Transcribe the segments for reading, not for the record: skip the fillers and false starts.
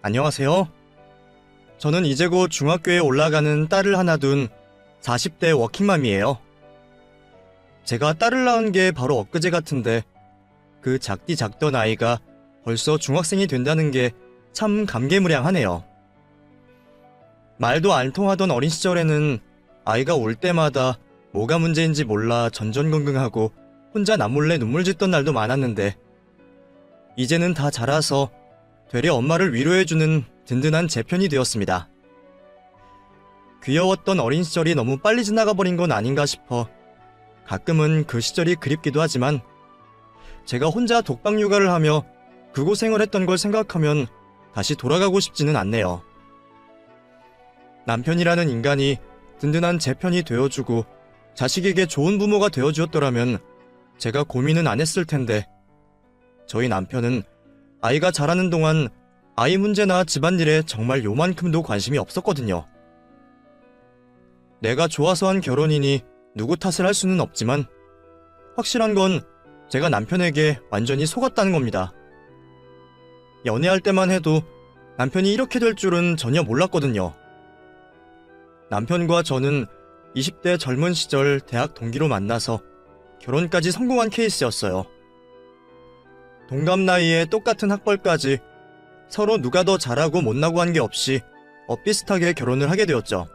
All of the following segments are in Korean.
안녕하세요. 저는 이제 곧 중학교에 올라가는 딸을 하나 둔 40대 워킹맘이에요. 제가 딸을 낳은 게 바로 엊그제 같은데 그 작디 작던 아이가 벌써 중학생이 된다는 게 참 감개무량하네요. 말도 안 통하던 어린 시절에는 아이가 올 때마다 뭐가 문제인지 몰라 전전긍긍하고 혼자 남몰래 눈물 짓던 날도 많았는데 이제는 다 자라서 되려 엄마를 위로해주는 든든한 제 편이 되었습니다. 귀여웠던 어린 시절이 너무 빨리 지나가 버린 건 아닌가 싶어 가끔은 그 시절이 그립기도 하지만 제가 혼자 독박 육아를 하며 그 고생을 했던 걸 생각하면 다시 돌아가고 싶지는 않네요. 남편이라는 인간이 든든한 제 편이 되어주고 자식에게 좋은 부모가 되어주었더라면 제가 고민은 안 했을 텐데 저희 남편은 아이가 자라는 동안 아이 문제나 집안일에 정말 요만큼도 관심이 없었거든요. 내가 좋아서 한 결혼이니 누구 탓을 할 수는 없지만 확실한 건 제가 남편에게 완전히 속았다는 겁니다. 연애할 때만 해도 남편이 이렇게 될 줄은 전혀 몰랐거든요. 남편과 저는 20대 젊은 시절 대학 동기로 만나서 결혼까지 성공한 케이스였어요. 동갑 나이에 똑같은 학벌까지 서로 누가 더 잘하고 못나고 한 게 없이 엇비슷하게 결혼을 하게 되었죠.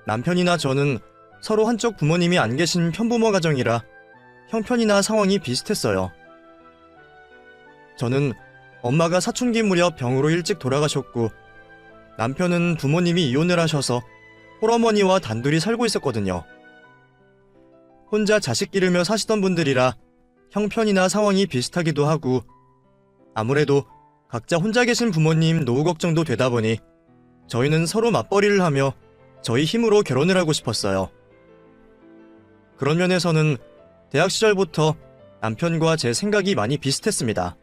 남편이나 저는 서로 한쪽 부모님이 안 계신 편부모 가정이라 형편이나 상황이 비슷했어요. 저는 엄마가 사춘기 무렵 병으로 일찍 돌아가셨고 남편은 부모님이 이혼을 하셔서 홀어머니와 단둘이 살고 있었거든요. 혼자 자식 기르며 사시던 분들이라 형편이나 상황이 비슷하기도 하고 아무래도 각자 혼자 계신 부모님 노후 걱정도 되다 보니 저희는 서로 맞벌이를 하며 저희 힘으로 결혼을 하고 싶었어요. 그런 면에서는 대학 시절부터 남편과 제 생각이 많이 비슷했습니다.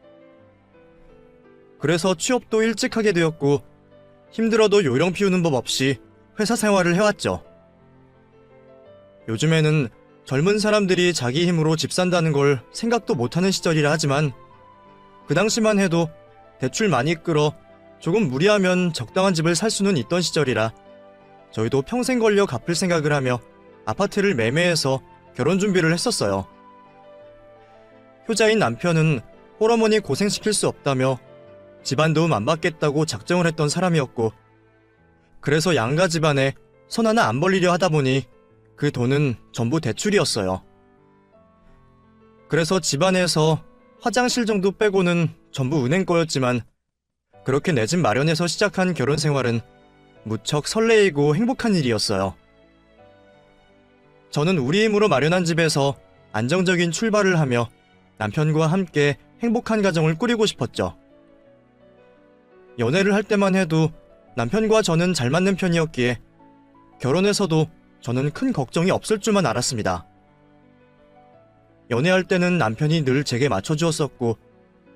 그래서 취업도 일찍 하게 되었고 힘들어도 요령 피우는 법 없이 회사 생활을 해왔죠. 요즘에는 젊은 사람들이 자기 힘으로 집 산다는 걸 생각도 못하는 시절이라 하지만 그 당시만 해도 대출 많이 끌어 조금 무리하면 적당한 집을 살 수는 있던 시절이라 저희도 평생 걸려 갚을 생각을 하며 아파트를 매매해서 결혼 준비를 했었어요. 효자인 남편은 홀어머니 고생시킬 수 없다며 집안 도움 안 받겠다고 작정을 했던 사람이었고 그래서 양가 집안에 손 하나 안 벌리려 하다 보니 그 돈은 전부 대출이었어요. 그래서 집안에서 화장실 정도 빼고는 전부 은행 거였지만 그렇게 내 집 마련해서 시작한 결혼 생활은 무척 설레이고 행복한 일이었어요. 저는 우리 힘으로 마련한 집에서 안정적인 출발을 하며 남편과 함께 행복한 가정을 꾸리고 싶었죠. 연애를 할 때만 해도 남편과 저는 잘 맞는 편이었기에 결혼해서도 저는 큰 걱정이 없을 줄만 알았습니다. 연애할 때는 남편이 늘 제게 맞춰주었었고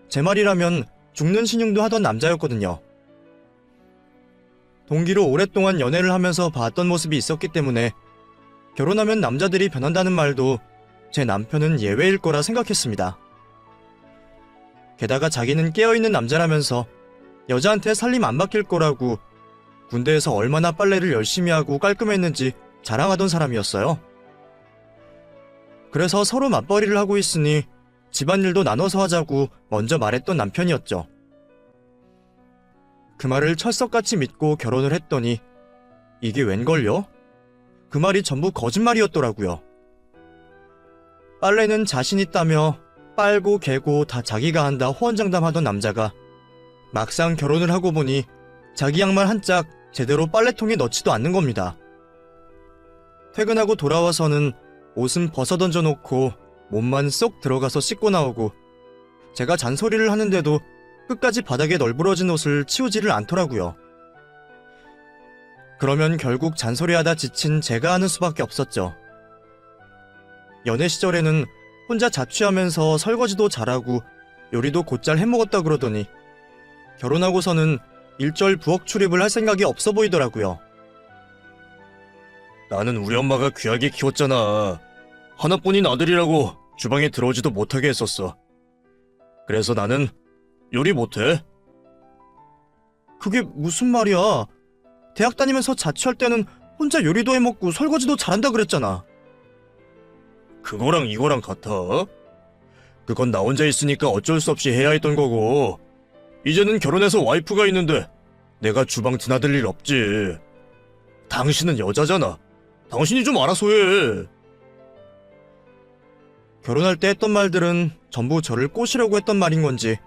제 말이라면 죽는 신용도 하던 남자였거든요. 동기로 오랫동안 연애를 하면서 봤던 모습이 있었기 때문에 결혼하면 남자들이 변한다는 말도 제 남편은 예외일 거라 생각했습니다. 게다가 자기는 깨어있는 남자라면서 여자한테 살림 안 맡길 거라고 군대에서 얼마나 빨래를 열심히 하고 깔끔했는지 자랑하던 사람이었어요. 그래서 서로 맞벌이를 하고 있으니 집안일도 나눠서 하자고 먼저 말했던 남편이었죠. 그 말을 철석같이 믿고 결혼을 했더니 이게 웬걸요? 그 말이 전부 거짓말이었더라고요. 빨래는 자신 있다며 빨고 개고 다 자기가 한다 호언장담하던 남자가 막상 결혼을 하고 보니 자기 양말 한 짝 제대로 빨래통에 넣지도 않는 겁니다. 퇴근하고 돌아와서는 옷은 벗어던져 놓고 몸만 쏙 들어가서 씻고 나오고 제가 잔소리를 하는데도 끝까지 바닥에 널브러진 옷을 치우지를 않더라고요. 그러면 결국 잔소리하다 지친 제가 하는 수밖에 없었죠. 연애 시절에는 혼자 자취하면서 설거지도 잘하고 요리도 곧잘 해먹었다 그러더니 결혼하고서는 일절 부엌 출입을 할 생각이 없어 보이더라고요. 나는 우리 엄마가 귀하게 키웠잖아. 하나뿐인 아들이라고 주방에 들어오지도 못하게 했었어. 그래서 나는 요리 못해. 그게 무슨 말이야? 대학 다니면서 자취할 때는 혼자 요리도 해먹고 설거지도 잘한다 그랬잖아. 그거랑 이거랑 같아? 그건 나 혼자 있으니까 어쩔 수 없이 해야 했던 거고, 이제는 결혼해서 와이프가 있는데 내가 주방 드나들 일 없지. 당신은 여자잖아. 당신이 좀 알아서 해. 결혼할 때 했던 말들은 전부 저를 꼬시려고 했던 말인 건지,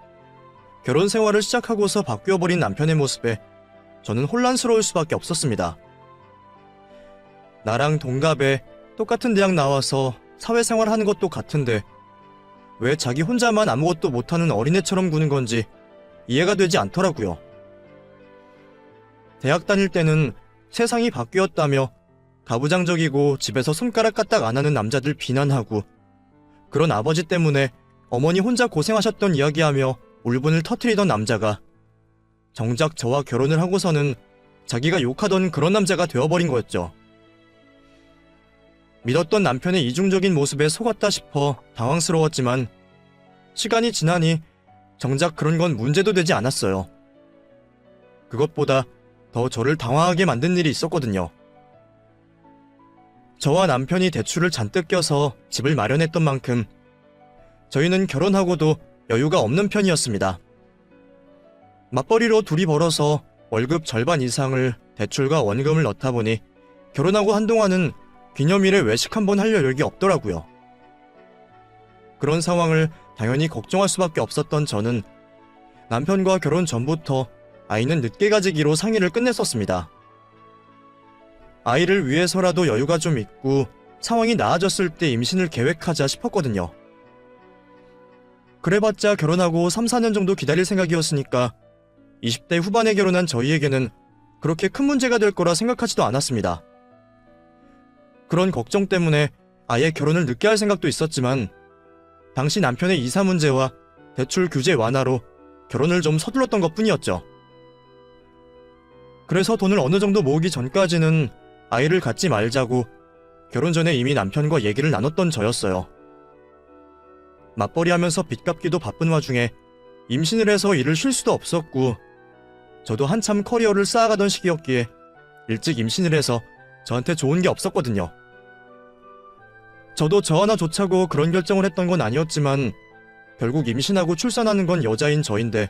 결혼 생활을 시작하고서 바뀌어버린 남편의 모습에 저는 혼란스러울 수밖에 없었습니다. 나랑 동갑에 똑같은 대학 나와서 사회생활 하는 것도 같은데 왜 자기 혼자만 아무것도 못하는 어린애처럼 구는 건지 이해가 되지 않더라고요. 대학 다닐 때는 세상이 바뀌었다며 가부장적이고 집에서 손가락 까딱 안 하는 남자들 비난하고, 그런 아버지 때문에 어머니 혼자 고생하셨던 이야기하며 울분을 터뜨리던 남자가 정작 저와 결혼을 하고서는 자기가 욕하던 그런 남자가 되어버린 거였죠. 믿었던 남편의 이중적인 모습에 속았다 싶어 당황스러웠지만 시간이 지나니 정작 그런 건 문제도 되지 않았어요. 그것보다 더 저를 당황하게 만든 일이 있었거든요. 저와 남편이 대출을 잔뜩 껴서 집을 마련했던 만큼 저희는 결혼하고도 여유가 없는 편이었습니다. 맞벌이로 둘이 벌어서 월급 절반 이상을 대출과 원금을 넣다 보니 결혼하고 한동안은 기념일에 외식 한번 할 여력이 없더라고요. 그런 상황을 당연히 걱정할 수밖에 없었던 저는 남편과 결혼 전부터 아이는 늦게 가지기로 상의를 끝냈었습니다. 아이를 위해서라도 여유가 좀 있고 상황이 나아졌을 때 임신을 계획하자 싶었거든요. 그래봤자 결혼하고 3, 4년 정도 기다릴 생각이었으니까 20대 후반에 결혼한 저희에게는 그렇게 큰 문제가 될 거라 생각하지도 않았습니다. 그런 걱정 때문에 아예 결혼을 늦게 할 생각도 있었지만 당시 남편의 이사 문제와 대출 규제 완화로 결혼을 좀 서둘렀던 것뿐이었죠. 그래서 돈을 어느 정도 모으기 전까지는 아이를 갖지 말자고 결혼 전에 이미 남편과 얘기를 나눴던 저였어요. 맞벌이하면서 빚 갚기도 바쁜 와중에 임신을 해서 일을 쉴 수도 없었고 저도 한참 커리어를 쌓아가던 시기였기에 일찍 임신을 해서 저한테 좋은 게 없었거든요. 저도 저 하나 좋자고 그런 결정을 했던 건 아니었지만 결국 임신하고 출산하는 건 여자인 저인데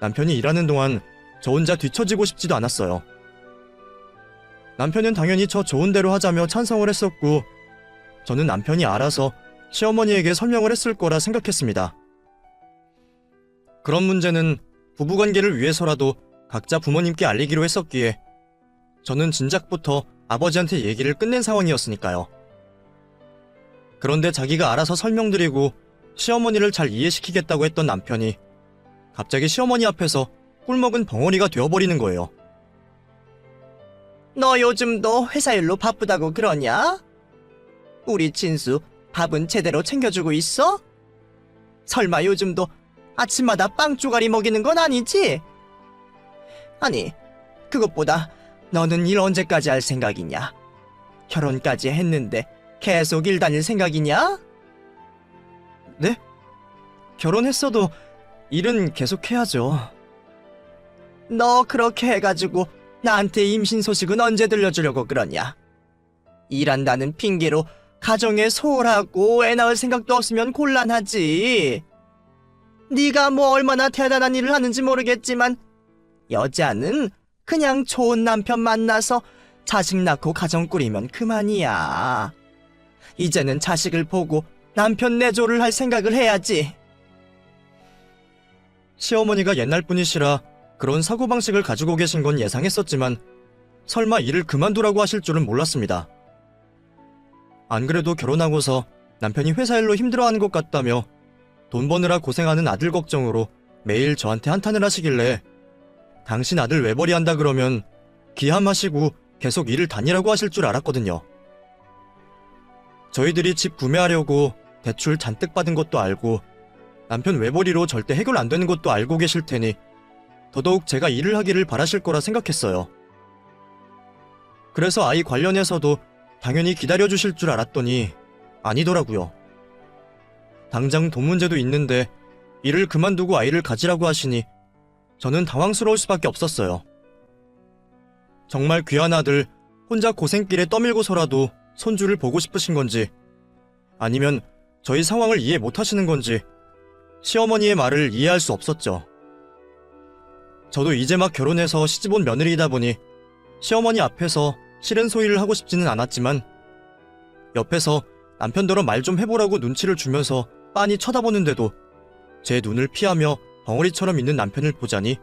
남편이 일하는 동안 저 혼자 뒤처지고 싶지도 않았어요. 남편은 당연히 저 좋은 대로 하자며 찬성을 했었고 저는 남편이 알아서 시어머니에게 설명을 했을 거라 생각했습니다. 그런 문제는 부부관계를 위해서라도 각자 부모님께 알리기로 했었기에 저는 진작부터 아버지한테 얘기를 끝낸 상황이었으니까요. 그런데 자기가 알아서 설명드리고 시어머니를 잘 이해시키겠다고 했던 남편이 갑자기 시어머니 앞에서 꿀먹은 벙어리가 되어버리는 거예요. 너 요즘도 회사 일로 바쁘다고 그러냐? 우리 진수 밥은 제대로 챙겨주고 있어? 설마 요즘도 아침마다 빵 쪼가리 먹이는 건 아니지? 아니, 그것보다 너는 일 언제까지 할 생각이냐? 결혼까지 했는데 계속 일 다닐 생각이냐? 네? 결혼했어도 일은 계속 해야죠. 너 그렇게 해가지고 나한테 임신 소식은 언제 들려주려고 그러냐? 일한다는 핑계로 가정에 소홀하고 애 낳을 생각도 없으면 곤란하지. 네가 뭐 얼마나 대단한 일을 하는지 모르겠지만 여자는 그냥 좋은 남편 만나서 자식 낳고 가정 꾸리면 그만이야. 이제는 자식을 보고 남편 내조를 할 생각을 해야지. 시어머니가 옛날 분이시라 그런 사고방식을 가지고 계신 건 예상했었지만 설마 일을 그만두라고 하실 줄은 몰랐습니다. 안 그래도 결혼하고서 남편이 회사 일로 힘들어하는 것 같다며 돈 버느라 고생하는 아들 걱정으로 매일 저한테 한탄을 하시길래 당신 아들 외벌이한다 그러면 기함하시고 계속 일을 다니라고 하실 줄 알았거든요. 저희들이 집 구매하려고 대출 잔뜩 받은 것도 알고 남편 외벌이로 절대 해결 안 되는 것도 알고 계실 테니 더더욱 제가 일을 하기를 바라실 거라 생각했어요. 그래서 아이 관련해서도 당연히 기다려주실 줄 알았더니 아니더라고요. 당장 돈 문제도 있는데 일을 그만두고 아이를 가지라고 하시니 저는 당황스러울 수밖에 없었어요. 정말 귀한 아들 혼자 고생길에 떠밀고서라도 손주를 보고 싶으신 건지, 아니면 저희 상황을 이해 못하시는 건지 시어머니의 말을 이해할 수 없었죠. 저도 이제 막 결혼해서 시집 온 며느리이다 보니 시어머니 앞에서 싫은 소리를 하고 싶지는 않았지만, 옆에서 남편더러 말 좀 해보라고 눈치를 주면서 빤히 쳐다보는데도 제 눈을 피하며 벙어리처럼 있는 남편을 보자니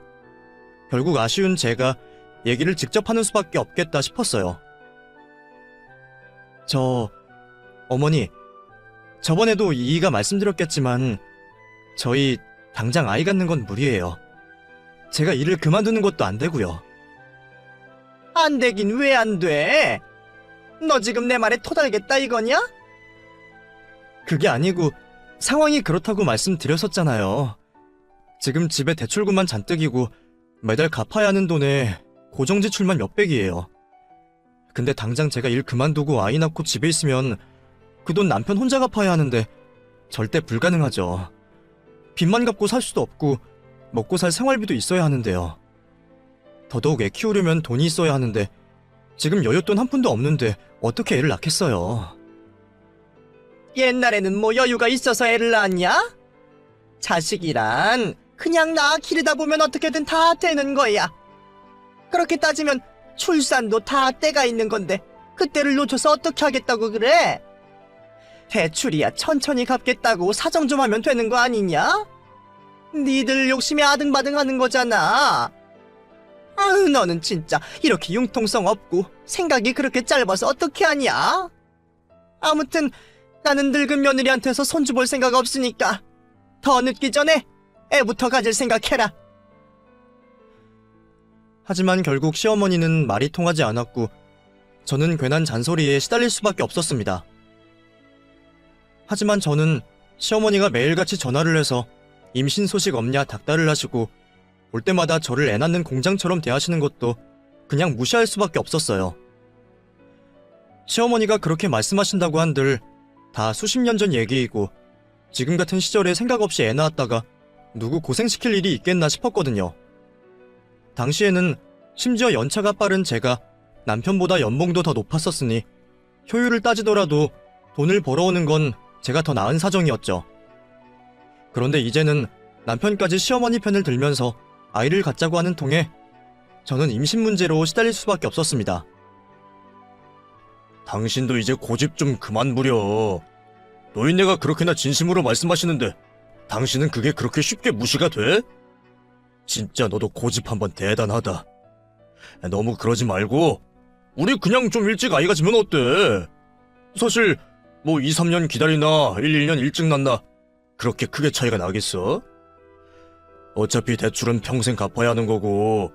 결국 아쉬운 제가 얘기를 직접 하는 수밖에 없겠다 싶었어요. 어머니, 저번에도 이이가 말씀드렸겠지만 저희 당장 아이 갖는 건 무리예요. 제가 일을 그만두는 것도 안 되고요. 안 되긴 왜 안 돼? 너 지금 내 말에 토달겠다 이거냐? 그게 아니고 상황이 그렇다고 말씀드렸었잖아요. 지금 집에 대출금만 잔뜩이고 매달 갚아야 하는 돈에 고정지출만 몇백이에요. 근데 당장 제가 일 그만두고 아이 낳고 집에 있으면 그 돈 남편 혼자 갚아야 하는데 절대 불가능하죠. 빚만 갚고 살 수도 없고 먹고 살 생활비도 있어야 하는데요. 더더욱 애 키우려면 돈이 있어야 하는데 지금 여윳돈 한 푼도 없는데 어떻게 애를 낳겠어요. 옛날에는 뭐 여유가 있어서 애를 낳았냐? 자식이란 그냥 낳아 기르다 보면 어떻게든 다 되는 거야. 그렇게 따지면 출산도 다 때가 있는 건데 그때를 놓쳐서 어떻게 하겠다고 그래? 대출이야 천천히 갚겠다고 사정 좀 하면 되는 거 아니냐? 니들 욕심이 아등바등하는 거잖아. 아유, 너는 진짜 이렇게 융통성 없고 생각이 그렇게 짧아서 어떻게 하냐? 아무튼 나는 늙은 며느리한테서 손주 볼 생각 없으니까 더 늦기 전에 애부터 가질 생각해라. 하지만 결국 시어머니는 말이 통하지 않았고 저는 괜한 잔소리에 시달릴 수밖에 없었습니다. 하지만 저는 시어머니가 매일같이 전화를 해서 임신 소식 없냐 닥달을 하시고 올 때마다 저를 애 낳는 공장처럼 대하시는 것도 그냥 무시할 수밖에 없었어요. 시어머니가 그렇게 말씀하신다고 한들 다 수십 년 전 얘기이고 지금 같은 시절에 생각 없이 애 낳았다가 누구 고생시킬 일이 있겠나 싶었거든요. 당시에는 심지어 연차가 빠른 제가 남편보다 연봉도 더 높았었으니 효율을 따지더라도 돈을 벌어오는 건 제가 더 나은 사정이었죠. 그런데 이제는 남편까지 시어머니 편을 들면서 아이를 갖자고 하는 통에 저는 임신 문제로 시달릴 수밖에 없었습니다. 당신도 이제 고집 좀 그만 부려. 노인네가 그렇게나 진심으로 말씀하시는데 당신은 그게 그렇게 쉽게 무시가 돼? 진짜 너도 고집 한번 대단하다. 너무 그러지 말고 우리 그냥 좀 일찍 아이 가지면 어때? 사실 뭐 2, 3년 기다리나 1, 2년 일찍 낳나 그렇게 크게 차이가 나겠어? 어차피 대출은 평생 갚아야 하는 거고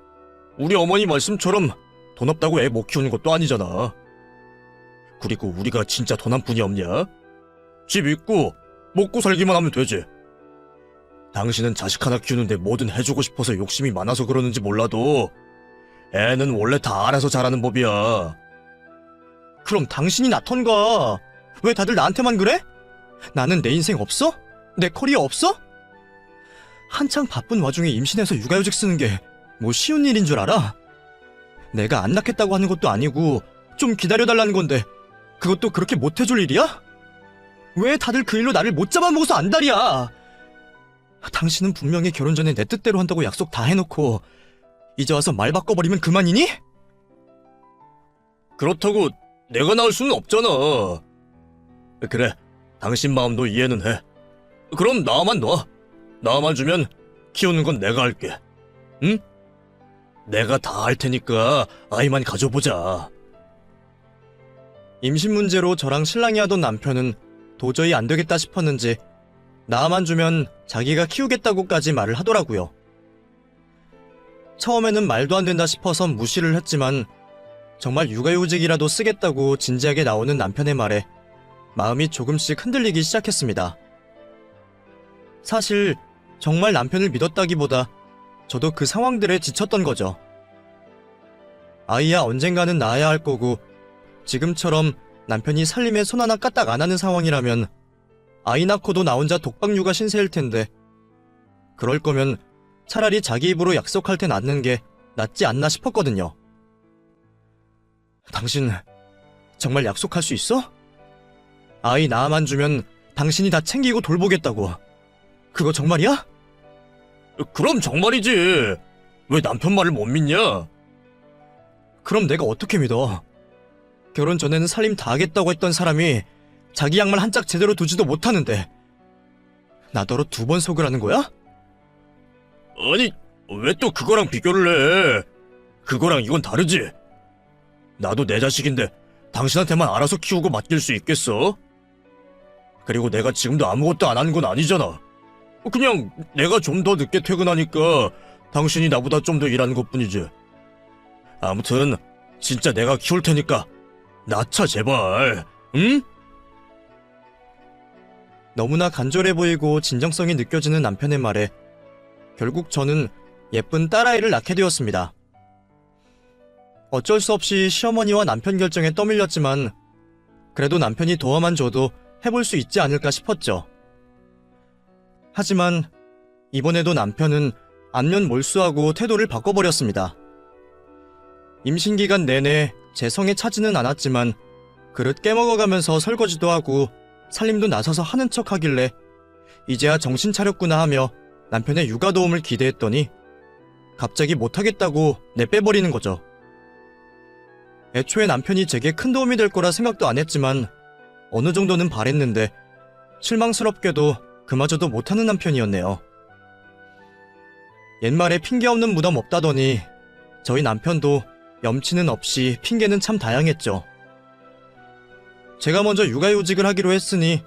우리 어머니 말씀처럼 돈 없다고 애 못 키우는 것도 아니잖아. 그리고 우리가 진짜 돈 한 푼이 없냐? 집 있고 먹고 살기만 하면 되지. 당신은 자식 하나 키우는데 뭐든 해주고 싶어서 욕심이 많아서 그러는지 몰라도 애는 원래 다 알아서 자라는 법이야. 그럼 당신이 낳던가. 왜 다들 나한테만 그래? 나는 내 인생 없어? 내 커리어 없어? 한창 바쁜 와중에 임신해서 육아휴직 쓰는 게 뭐 쉬운 일인 줄 알아? 내가 안 낳겠다고 하는 것도 아니고 좀 기다려달라는 건데 그것도 그렇게 못해줄 일이야? 왜 다들 그 일로 나를 못 잡아먹어서 안달이야? 당신은 분명히 결혼 전에 내 뜻대로 한다고 약속 다 해놓고 이제 와서 말 바꿔버리면 그만이니? 그렇다고 내가 낳을 수는 없잖아. 그래, 당신 마음도 이해는 해. 그럼 나만 놔. 나만 주면 키우는 건 내가 할게. 응? 내가 다 할 테니까 아이만 가져보자. 임신 문제로 저랑 신랑이 하던 남편은 도저히 안 되겠다 싶었는지 나만 주면 자기가 키우겠다고까지 말을 하더라고요. 처음에는 말도 안 된다 싶어서 무시를 했지만 정말 육아휴직이라도 쓰겠다고 진지하게 나오는 남편의 말에 마음이 조금씩 흔들리기 시작했습니다. 사실 정말 남편을 믿었다기보다 저도 그 상황들에 지쳤던 거죠. 아이야 언젠가는 낳아야 할 거고 지금처럼 남편이 살림에 손 하나 까딱 안 하는 상황이라면 아이 낳고도 나 혼자 독박 육아 신세일 텐데 그럴 거면 차라리 자기 입으로 약속할 때 낳는 게 낫지 않나 싶었거든요. 당신 정말 약속할 수 있어? 아이 낳아만 주면 당신이 다 챙기고 돌보겠다고. 그거 정말이야? 그럼 정말이지. 왜 남편 말을 못 믿냐? 그럼 내가 어떻게 믿어? 결혼 전에는 살림 다 하겠다고 했던 사람이 자기 양말 한 짝 제대로 두지도 못하는데 나더러 2번 속으라는 거야? 아니, 왜 또 그거랑 비교를 해? 그거랑 이건 다르지. 나도 내 자식인데 당신한테만 알아서 키우고 맡길 수 있겠어? 그리고 내가 지금도 아무것도 안 하는 건 아니잖아. 그냥 내가 좀 더 늦게 퇴근하니까 당신이 나보다 좀 더 일하는 것뿐이지. 아무튼 진짜 내가 키울 테니까 낳자 제발. 응? 너무나 간절해 보이고 진정성이 느껴지는 남편의 말에 결국 저는 예쁜 딸아이를 낳게 되었습니다. 어쩔 수 없이 시어머니와 남편 결정에 떠밀렸지만 그래도 남편이 도와만 줘도 해볼 수 있지 않을까 싶었죠. 하지만 이번에도 남편은 안면 몰수하고 태도를 바꿔버렸습니다. 임신 기간 내내 제 성에 차지는 않았지만 그릇 깨먹어가면서 설거지도 하고 살림도 나서서 하는 척 하길래 이제야 정신 차렸구나 하며 남편의 육아 도움을 기대했더니 갑자기 못하겠다고 내빼버리는 거죠. 애초에 남편이 제게 큰 도움이 될 거라 생각도 안 했지만 어느 정도는 바랬는데 실망스럽게도 그마저도 못하는 남편이었네요. 옛말에 핑계 없는 무덤 없다더니 저희 남편도 염치는 없이 핑계는 참 다양했죠. 제가 먼저 육아휴직을 하기로 했으니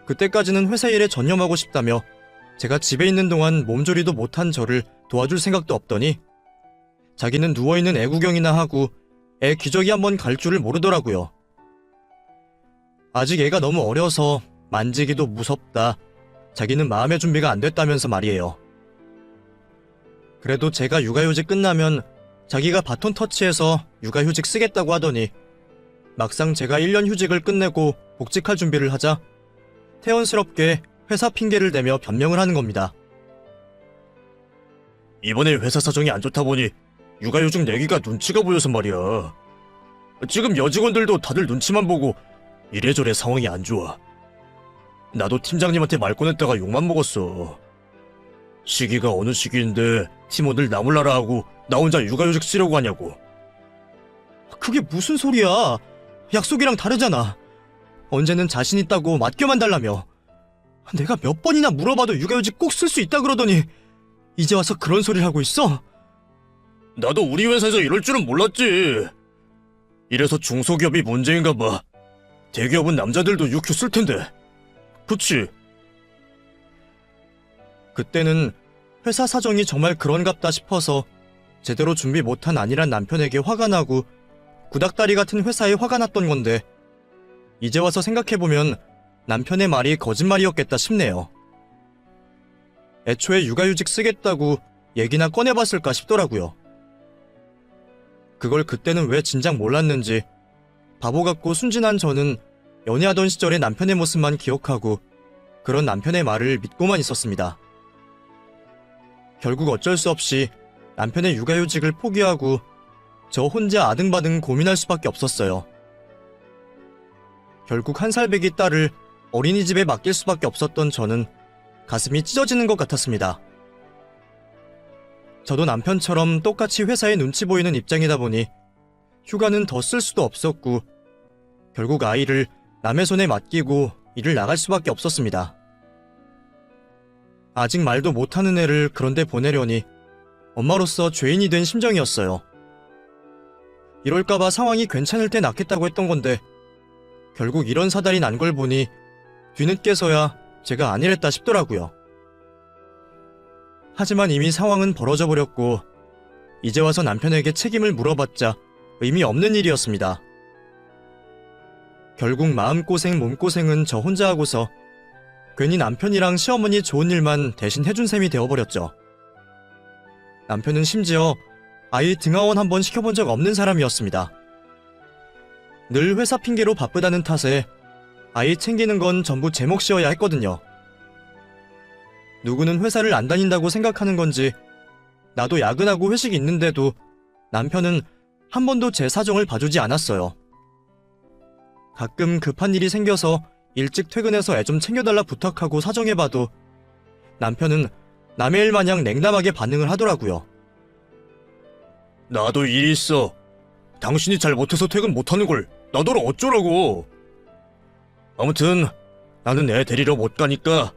그때까지는 회사 일에 전념하고 싶다며 제가 집에 있는 동안 몸조리도 못한 저를 도와줄 생각도 없더니 자기는 누워있는 애 구경이나 하고 애 기저귀 한번 갈 줄을 모르더라고요. 아직 애가 너무 어려서 만지기도 무섭다. 자기는 마음의 준비가 안 됐다면서 말이에요. 그래도 제가 육아휴직 끝나면 자기가 바톤 터치해서 육아휴직 쓰겠다고 하더니 막상 제가 1년 휴직을 끝내고 복직할 준비를 하자 태연스럽게 회사 핑계를 대며 변명을 하는 겁니다. 이번에 회사 사정이 안 좋다 보니 육아휴직 내기가 눈치가 보여서 말이야. 지금 여직원들도 다들 눈치만 보고 이래저래 상황이 안 좋아. 나도 팀장님한테 말 꺼냈다가 욕만 먹었어. 시기가 어느 시기인데 팀원들 나몰라라 하고 나 혼자 육아휴직 쓰려고 하냐고. 그게 무슨 소리야? 약속이랑 다르잖아. 언제는 자신 있다고 맡겨만 달라며. 내가 몇 번이나 물어봐도 육아휴직 꼭 쓸 수 있다 그러더니 이제 와서 그런 소리를 하고 있어? 나도 우리 회사에서 이럴 줄은 몰랐지. 이래서 중소기업이 문제인가 봐. 대기업은 남자들도 육휴 쓸 텐데. 그치? 그때는 회사 사정이 정말 그런갑다 싶어서 제대로 준비 못한 아니란 남편에게 화가 나고 구닥다리 같은 회사에 화가 났던 건데 이제 와서 생각해보면 남편의 말이 거짓말이었겠다 싶네요. 애초에 육아휴직 쓰겠다고 얘기나 꺼내봤을까 싶더라고요. 그걸 그때는 왜 진작 몰랐는지 바보 같고 순진한 저는 연애하던 시절의 남편의 모습만 기억하고 그런 남편의 말을 믿고만 있었습니다. 결국 어쩔 수 없이 남편의 육아휴직을 포기하고 저 혼자 아등바등 고민할 수밖에 없었어요. 결국 1살배기 딸을 어린이집에 맡길 수밖에 없었던 저는 가슴이 찢어지는 것 같았습니다. 저도 남편처럼 똑같이 회사에 눈치 보이는 입장이다 보니 휴가는 더 쓸 수도 없었고 결국 아이를 남의 손에 맡기고 일을 나갈 수밖에 없었습니다. 아직 말도 못하는 애를 그런데 보내려니 엄마로서 죄인이 된 심정이었어요. 이럴까봐 상황이 괜찮을 때 낳겠다고 했던 건데 결국 이런 사달이 난 걸 보니 뒤늦게서야 제가 아니랬다 싶더라고요. 하지만 이미 상황은 벌어져 버렸고 이제 와서 남편에게 책임을 물어봤자 의미 없는 일이었습니다. 결국 마음고생 몸고생은 저 혼자 하고서 괜히 남편이랑 시어머니 좋은 일만 대신 해준 셈이 되어버렸죠. 남편은 심지어 아이 등하원 한번 시켜본 적 없는 사람이었습니다. 늘 회사 핑계로 바쁘다는 탓에 아이 챙기는 건 전부 제 몫이어야 했거든요. 누구는 회사를 안 다닌다고 생각하는 건지 나도 야근하고 회식 있는데도 남편은 한 번도 제 사정을 봐주지 않았어요. 가끔 급한 일이 생겨서 일찍 퇴근해서 애 좀 챙겨달라 부탁하고 사정해봐도 남편은 남의 일 마냥 냉담하게 반응을 하더라고요. 나도 일이 있어. 당신이 잘 못해서 퇴근 못하는 걸 나더러 어쩌라고. 아무튼 나는 애 데리러 못 가니까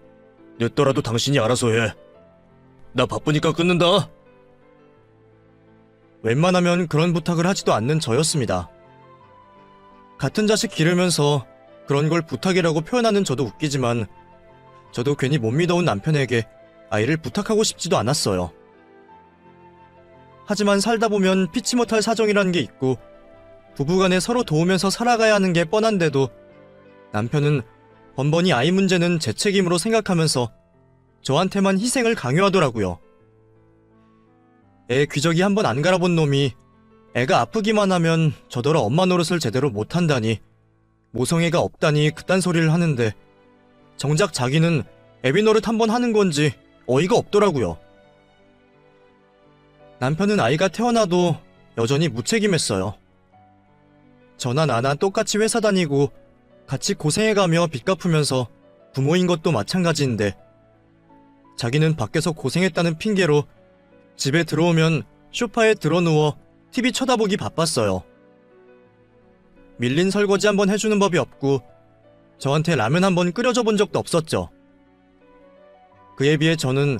늦더라도 당신이 알아서 해. 나 바쁘니까 끊는다. 웬만하면 그런 부탁을 하지도 않는 저였습니다. 같은 자식 기르면서 그런 걸 부탁이라고 표현하는 저도 웃기지만 저도 괜히 못 믿어온 남편에게 아이를 부탁하고 싶지도 않았어요. 하지만 살다 보면 피치 못할 사정이라는 게 있고 부부간에 서로 도우면서 살아가야 하는 게 뻔한데도 남편은 번번이 아이 문제는 제 책임으로 생각하면서 저한테만 희생을 강요하더라고요. 애 귀저귀 한번 안 갈아본 놈이 애가 아프기만 하면 저더러 엄마 노릇을 제대로 못한다니, 모성애가 없다니 그딴 소리를 하는데 정작 자기는 애비 노릇 한번 하는 건지 어이가 없더라고요. 남편은 아이가 태어나도 여전히 무책임했어요. 저나 나나 똑같이 회사 다니고 같이 고생해가며 빚 갚으면서 부모인 것도 마찬가지인데 자기는 밖에서 고생했다는 핑계로 집에 들어오면 소파에 드러누워 TV 쳐다보기 바빴어요. 밀린 설거지 한번 해주는 법이 없고 저한테 라면 한번 끓여줘 본 적도 없었죠. 그에 비해 저는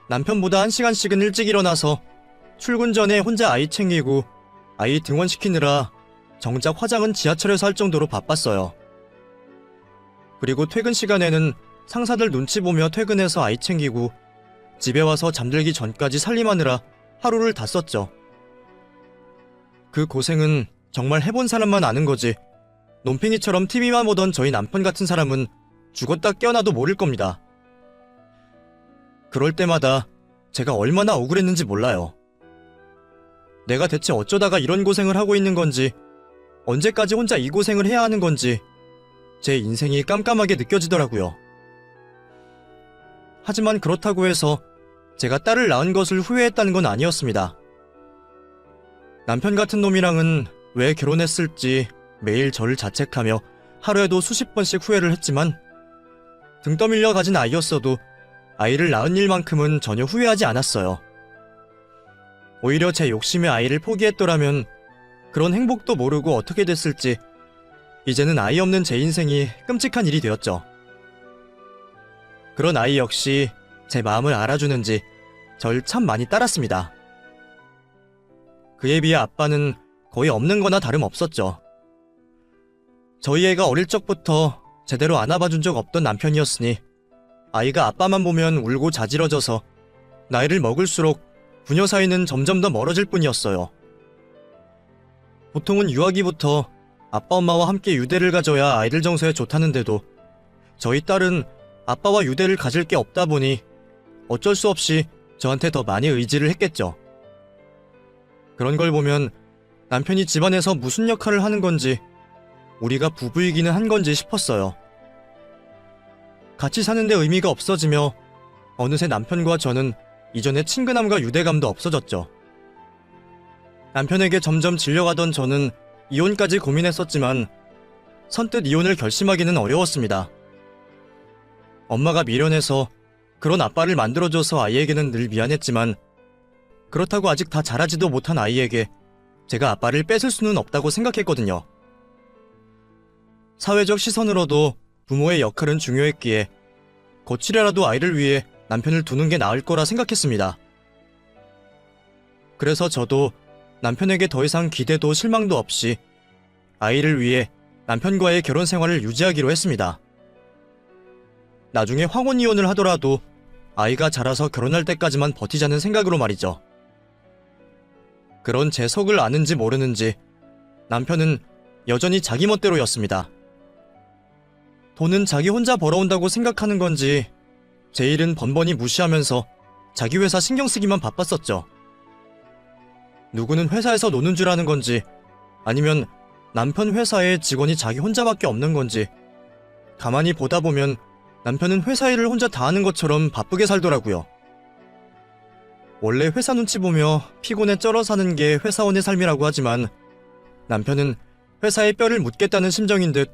남편보다 1시간씩은 일찍 일어나서 출근 전에 혼자 아이 챙기고 아이 등원시키느라 정작 화장은 지하철에서 할 정도로 바빴어요. 그리고 퇴근 시간에는 상사들 눈치 보며 퇴근해서 아이 챙기고 집에 와서 잠들기 전까지 살림하느라 하루를 다 썼죠. 그 고생은 정말 해본 사람만 아는 거지 논팽이처럼 TV만 보던 저희 남편 같은 사람은 죽었다 깨어나도 모를 겁니다. 그럴 때마다 제가 얼마나 억울했는지 몰라요. 내가 대체 어쩌다가 이런 고생을 하고 있는 건지, 언제까지 혼자 이 고생을 해야 하는 건지 제 인생이 깜깜하게 느껴지더라고요. 하지만 그렇다고 해서 제가 딸을 낳은 것을 후회했다는 건 아니었습니다. 남편 같은 놈이랑은 왜 결혼했을지 매일 저를 자책하며 하루에도 수십 번씩 후회를 했지만 등 떠밀려 가진 아이였어도 아이를 낳은 일만큼은 전혀 후회하지 않았어요. 오히려 제 욕심에 아이를 포기했더라면 그런 행복도 모르고 어떻게 됐을지 이제는 아이 없는 제 인생이 끔찍한 일이 되었죠. 그런 아이 역시 제 마음을 알아주는지 절 참 많이 따랐습니다. 그에 비해 아빠는 거의 없는 거나 다름없었죠. 저희 애가 어릴 적부터 제대로 안아봐준 적 없던 남편이었으니 아이가 아빠만 보면 울고 자지러져서 나이를 먹을수록 부녀 사이는 점점 더 멀어질 뿐이었어요. 보통은 유아기부터 아빠 엄마와 함께 유대를 가져야 아이들 정서에 좋다는데도 저희 딸은 아빠와 유대를 가질 게 없다 보니 어쩔 수 없이 저한테 더 많이 의지를 했겠죠. 그런 걸 보면 남편이 집안에서 무슨 역할을 하는 건지 우리가 부부이기는 한 건지 싶었어요. 같이 사는데 의미가 없어지며 어느새 남편과 저는 이전의 친근함과 유대감도 없어졌죠. 남편에게 점점 질려가던 저는 이혼까지 고민했었지만 선뜻 이혼을 결심하기는 어려웠습니다. 엄마가 미련해서 그런 아빠를 만들어줘서 아이에게는 늘 미안했지만 그렇다고 아직 다 자라지도 못한 아이에게 제가 아빠를 뺏을 수는 없다고 생각했거든요. 사회적 시선으로도 부모의 역할은 중요했기에 거칠게라도 아이를 위해 남편을 두는 게 나을 거라 생각했습니다. 그래서 저도 남편에게 더 이상 기대도 실망도 없이 아이를 위해 남편과의 결혼 생활을 유지하기로 했습니다. 나중에 황혼 이혼을 하더라도 아이가 자라서 결혼할 때까지만 버티자는 생각으로 말이죠. 그런 제 속을 아는지 모르는지 남편은 여전히 자기 멋대로였습니다. 돈은 자기 혼자 벌어온다고 생각하는 건지 제 일은 번번이 무시하면서 자기 회사 신경 쓰기만 바빴었죠. 누구는 회사에서 노는 줄 아는 건지 아니면 남편 회사에 직원이 자기 혼자밖에 없는 건지 가만히 보다 보면 남편은 회사 일을 혼자 다 하는 것처럼 바쁘게 살더라고요. 원래 회사 눈치 보며 피곤에 쩔어 사는 게 회사원의 삶이라고 하지만 남편은 회사에 뼈를 묻겠다는 심정인 듯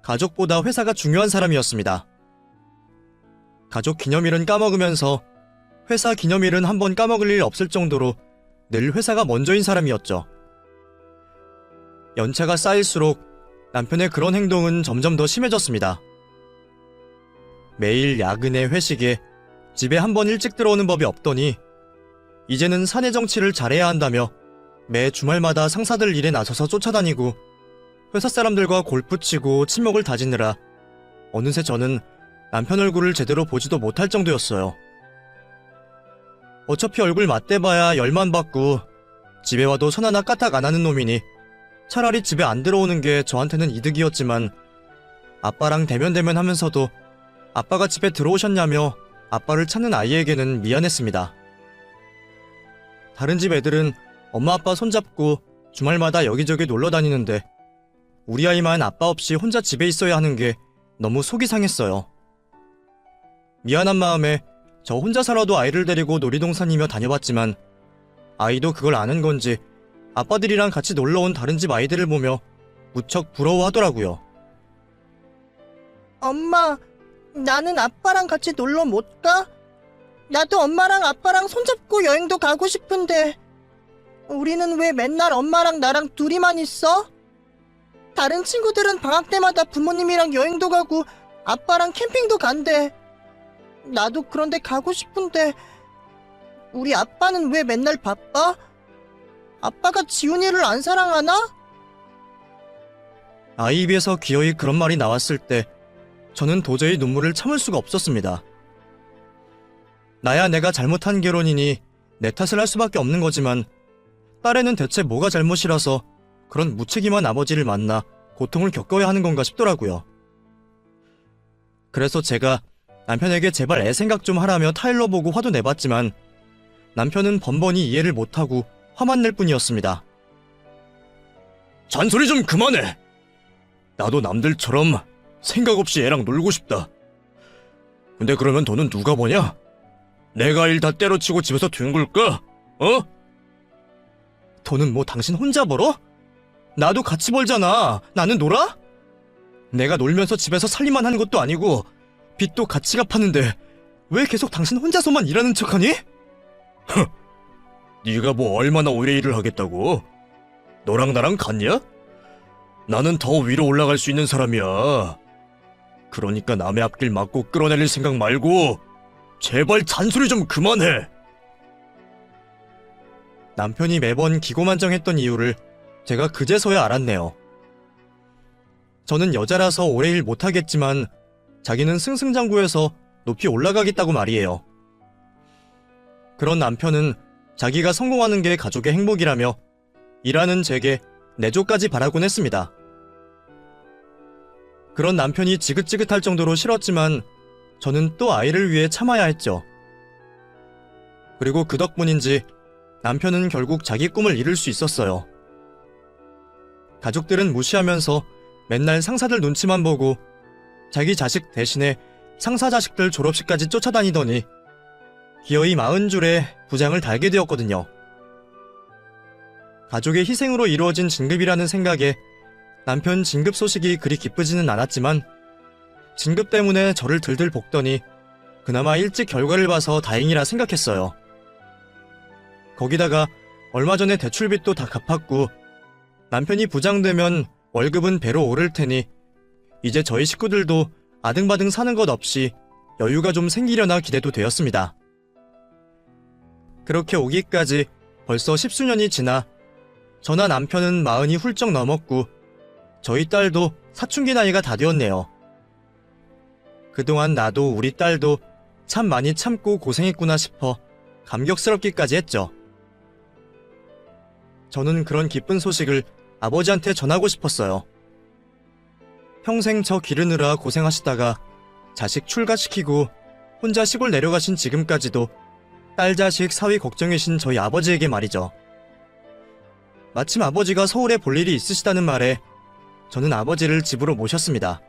가족보다 회사가 중요한 사람이었습니다. 가족 기념일은 까먹으면서 회사 기념일은 한번 까먹을 일 없을 정도로 늘 회사가 먼저인 사람이었죠. 연차가 쌓일수록 남편의 그런 행동은 점점 더 심해졌습니다. 매일 야근에 회식에 집에 한번 일찍 들어오는 법이 없더니 이제는 사내 정치를 잘해야 한다며 매 주말마다 상사들 일에 나서서 쫓아다니고 회사 사람들과 골프 치고 친목을 다지느라 어느새 저는 남편 얼굴을 제대로 보지도 못할 정도였어요. 어차피 얼굴 맞대봐야 열만 받고 집에 와도 손 하나 까딱 안 하는 놈이니 차라리 집에 안 들어오는 게 저한테는 이득이었지만 아빠랑 대면대면 하면서도 아빠가 집에 들어오셨냐며 아빠를 찾는 아이에게는 미안했습니다. 다른 집 애들은 엄마 아빠 손잡고 주말마다 여기저기 놀러 다니는데 우리 아이만 아빠 없이 혼자 집에 있어야 하는 게 너무 속이 상했어요. 미안한 마음에 저 혼자 살아도 아이를 데리고 놀이동산이며 다녀봤지만 아이도 그걸 아는 건지 아빠들이랑 같이 놀러온 다른 집 아이들을 보며 무척 부러워하더라고요. 엄마, 나는 아빠랑 같이 놀러 못 가? 나도 엄마랑 아빠랑 손잡고 여행도 가고 싶은데 우리는 왜 맨날 엄마랑 나랑 둘이만 있어? 다른 친구들은 방학 때마다 부모님이랑 여행도 가고 아빠랑 캠핑도 간대. 나도 그런데 가고 싶은데 우리 아빠는 왜 맨날 바빠? 아빠가 지훈이를 안 사랑하나? 아이 입에서 기어이 그런 말이 나왔을 때 저는 도저히 눈물을 참을 수가 없었습니다. 나야 내가 잘못한 결혼이니 내 탓을 할 수밖에 없는 거지만 딸애는 대체 뭐가 잘못이라서 그런 무책임한 아버지를 만나 고통을 겪어야 하는 건가 싶더라고요. 그래서 제가 남편에게 제발 애 생각 좀 하라며 타일러 보고 화도 내봤지만 남편은 번번이 이해를 못하고 화만 낼 뿐이었습니다. 잔소리 좀 그만해. 나도 남들처럼 생각 없이 애랑 놀고 싶다. 근데 그러면 돈은 누가 버냐? 내가 일 다 때려치고 집에서 뒹굴까? 어? 돈은 뭐 당신 혼자 벌어? 나도 같이 벌잖아. 나는 놀아? 내가 놀면서 집에서 살림만 하는 것도 아니고 빚도 같이 갚았는데 왜 계속 당신 혼자서만 일하는 척하니? 네가 뭐 얼마나 오래 일을 하겠다고? 너랑 나랑 같냐? 나는 더 위로 올라갈 수 있는 사람이야. 그러니까 남의 앞길 막고 끌어내릴 생각 말고 제발 잔소리 좀 그만해. 남편이 매번 기고만장했던 이유를 제가 그제서야 알았네요. 저는 여자라서 오래 일 못하겠지만 자기는 승승장구해서 높이 올라가겠다고 말이에요. 그런 남편은 자기가 성공하는 게 가족의 행복이라며 일하는 제게 내조까지 바라곤 했습니다. 그런 남편이 지긋지긋할 정도로 싫었지만 저는 또 아이를 위해 참아야 했죠. 그리고 그 덕분인지 남편은 결국 자기 꿈을 이룰 수 있었어요. 가족들은 무시하면서 맨날 상사들 눈치만 보고 자기 자식 대신에 상사 자식들 졸업식까지 쫓아다니더니 기어이 40줄에 부장을 달게 되었거든요. 가족의 희생으로 이루어진 진급이라는 생각에 남편 진급 소식이 그리 기쁘지는 않았지만 진급 때문에 저를 들들 볶더니 그나마 일찍 결과를 봐서 다행이라 생각했어요. 거기다가 얼마 전에 대출빚도 다 갚았고 남편이 부장되면 월급은 배로 오를 테니 이제 저희 식구들도 아등바등 사는 것 없이 여유가 좀 생기려나 기대도 되었습니다. 그렇게 오기까지 벌써 10수년이 지나 저나 남편은 40이 훌쩍 넘었고 저희 딸도 사춘기 나이가 다 되었네요. 그동안 나도 우리 딸도 참 많이 참고 고생했구나 싶어 감격스럽기까지 했죠. 저는 그런 기쁜 소식을 아버지한테 전하고 싶었어요. 평생 저 기르느라 고생하시다가 자식 출가시키고 혼자 시골 내려가신 지금까지도 딸 자식 사위 걱정이신 저희 아버지에게 말이죠. 마침 아버지가 서울에 볼 일이 있으시다는 말에 저는 아버지를 집으로 모셨습니다.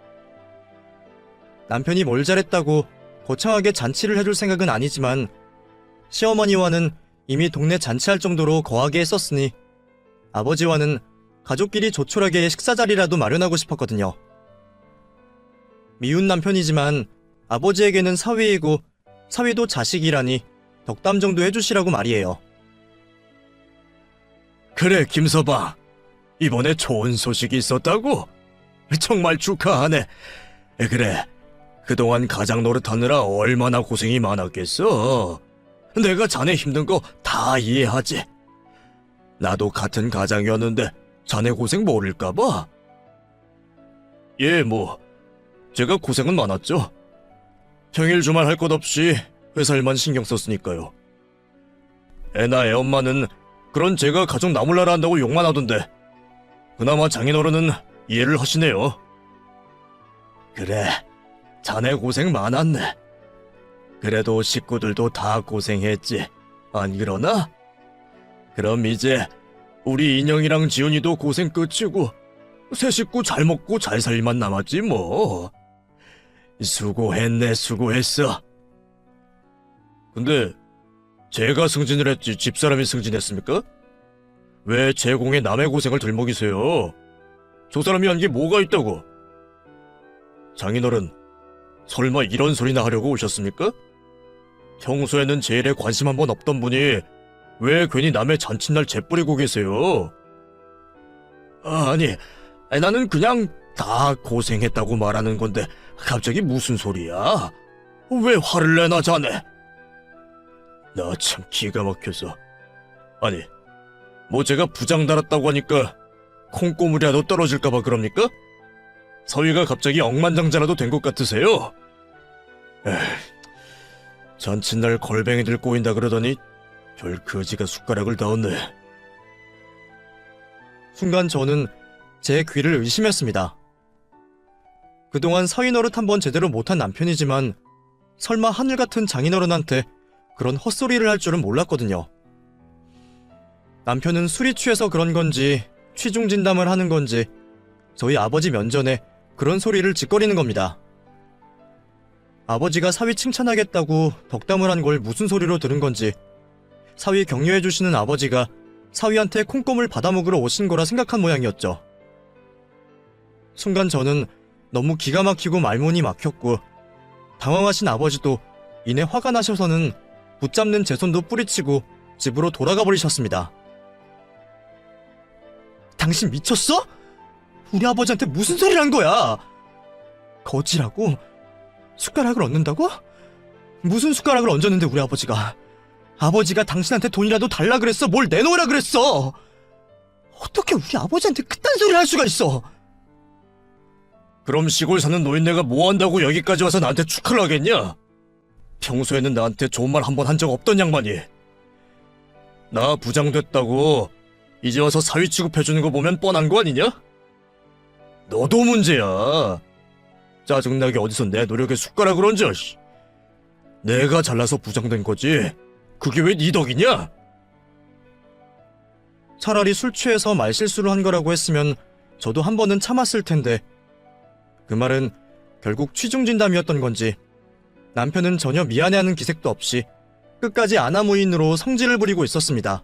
남편이 뭘 잘했다고 거창하게 잔치를 해줄 생각은 아니지만 시어머니와는 이미 동네 잔치할 정도로 거하게 했었으니 아버지와는 가족끼리 조촐하게 식사 자리라도 마련하고 싶었거든요. 미운 남편이지만 아버지에게는 사위이고 사위도 자식이라니 덕담 정도 해주시라고 말이에요. 그래, 김서방. 이번에 좋은 소식이 있었다고? 정말 축하하네. 그래, 그동안 가장 노릇하느라 얼마나 고생이 많았겠어. 내가 자네 힘든 거 다 이해하지. 나도 같은 가장이었는데 자네 고생 모를까봐. 예, 제가 고생은 많았죠. 평일 주말 할 것 없이 회사 일만 신경 썼으니까요. 애나 애엄마는 그런 제가 가족 나몰라라 한다고 욕만 하던데 그나마 장인어른은 이해를 하시네요. 그래, 자네 고생 많았네. 그래도 식구들도 다 고생했지. 안 그러나? 그럼 이제 우리 인형이랑 지훈이도 고생 끝이고 새 식구 잘 먹고 잘 살 일만 남았지 뭐. 수고했네, 수고했어. 근데 제가 승진을 했지 집사람이 승진했습니까? 왜 제 공에 남의 고생을 들먹이세요? 저 사람이 한 게 뭐가 있다고? 장인어른, 설마 이런 소리나 하려고 오셨습니까? 평소에는 제 일에 관심 한번 없던 분이 왜 괜히 남의 잔칫날 재뿌리고 계세요? 아니, 나는 그냥 다 고생했다고 말하는 건데 갑자기 무슨 소리야? 왜 화를 내나 자네? 나 참 기가 막혀서. 아니, 제가 부장 달았다고 하니까 콩고물이라도 떨어질까봐 그럽니까? 서위가 갑자기 억만장자라도 된 것 같으세요? 에휴, 잔칫날 걸뱅이들 꼬인다 그러더니 별 거지가 숟가락을 닿았네. 순간 저는 제 귀를 의심했습니다. 그동안 서인어릇 한번 제대로 못한 남편이지만 설마 하늘같은 장인어른한테 그런 헛소리를 할 줄은 몰랐거든요. 남편은 술이 취해서 그런 건지 취중진담을 하는 건지 저희 아버지 면전에 그런 소리를 짓거리는 겁니다. 아버지가 사위 칭찬하겠다고 덕담을 한 걸 무슨 소리로 들은 건지 사위 격려해주시는 아버지가 사위한테 콩고물 받아먹으러 오신 거라 생각한 모양이었죠. 순간 저는 너무 기가 막히고 말문이 막혔고 당황하신 아버지도 이내 화가 나셔서는 붙잡는 제 손도 뿌리치고 집으로 돌아가 버리셨습니다. 당신 미쳤어? 우리 아버지한테 무슨 소리를 한 거야? 거지라고? 숟가락을 얹는다고? 무슨 숟가락을 얹었는데 우리 아버지가? 아버지가 당신한테 돈이라도 달라 그랬어? 뭘 내놓으라 그랬어? 어떻게 우리 아버지한테 그딴 소리를 할 수가 있어? 그럼 시골 사는 노인네가 뭐 한다고 여기까지 와서 나한테 축하를 하겠냐? 평소에는 나한테 좋은 말 한 번 한 적 없던 양반이. 나 부장 됐다고 이제 와서 사위 취급해주는 거 보면 뻔한 거 아니냐? 너도 문제야. 짜증나게 어디서 내 노력에 숟가락을 얹어. 내가 잘나서 부장된 거지. 그게 왜 네 덕이냐? 차라리 술 취해서 말실수를 한 거라고 했으면 저도 한 번은 참았을 텐데 그 말은 결국 취중진담이었던 건지 남편은 전혀 미안해하는 기색도 없이 끝까지 아나무인으로 성질을 부리고 있었습니다.